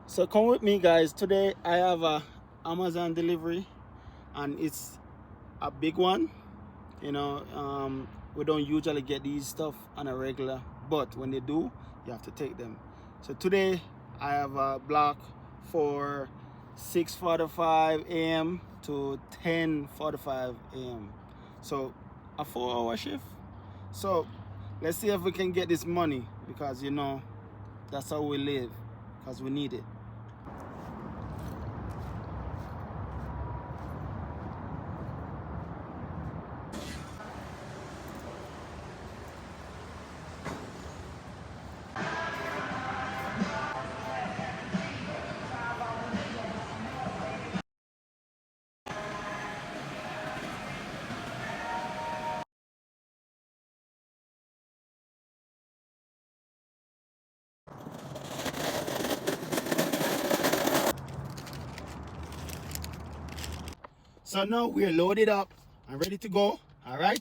So come with me, guys. Today I have a Amazon delivery, and it's a big one. We don't usually get these stuff on a regular, but when they do, you have to take them. So today I have a block for 6:45 a.m. to 10:45 a.m. So a 4-hour shift. So let's see if we can get this money, because that's how we live, because we need it. So now we're loaded up and ready to go. All right.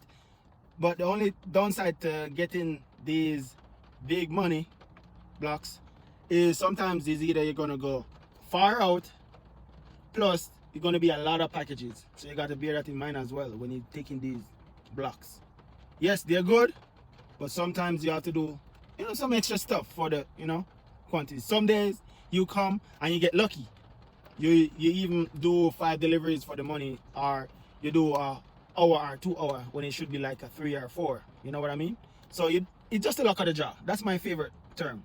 But the only downside to getting these big money blocks is sometimes it's either you're gonna go far out, plus it's gonna be a lot of packages. So you got to bear that in mind as well when you're taking these blocks. Yes, they're good, but sometimes you have to do some extra stuff for the quantity. Some days you come and you get lucky. You even do 5 deliveries for the money, or you do a hour or 2 hour when it should be like a 3 or 4. You know what I mean? So it's just the luck of the draw. That's my favorite term,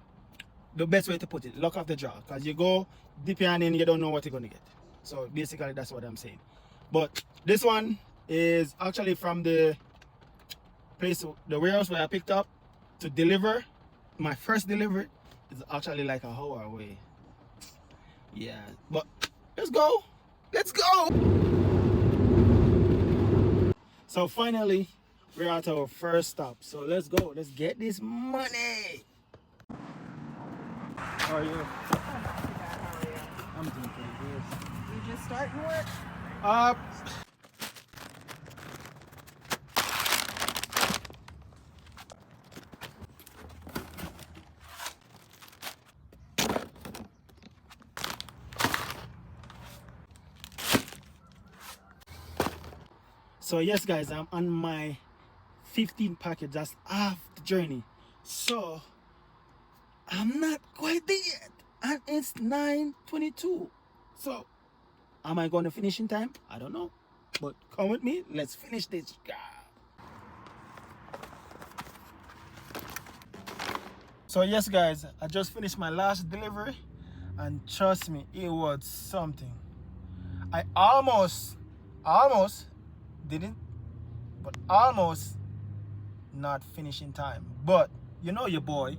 the best way to put it, luck of the draw, because you go dip your hand in, you don't know what you're gonna get. So basically that's what I'm saying. But this one is actually from the warehouse where I picked up to deliver. My first delivery is actually like a hour away. Yeah, but let's go. Let's go. So finally, we're at our first stop. So let's go. Let's get this money. How are you? I'm doing pretty good. You just starting work? Uh, so yes, guys, I'm on my 15 package. That's half the journey. So I'm not quite there yet, and it's 9:22. So am I going to finish in time? I don't know. But come with me. Let's finish this job. So yes, guys, I just finished my last delivery, and trust me, it was something. I almost didn't, but almost not finishing time. But you know your boy,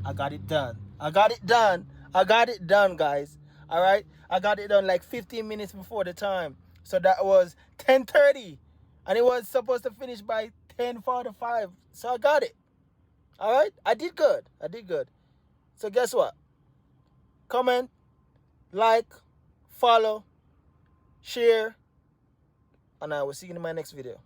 I got it done. I got it done. I got it done, guys. All right, I got it done like 15 minutes before the time. So that was 10:30, and it was supposed to finish by 10:45. So I got it. All right, I did good. I did good. So guess what? Comment, like, follow, share, and I will see you in my next video.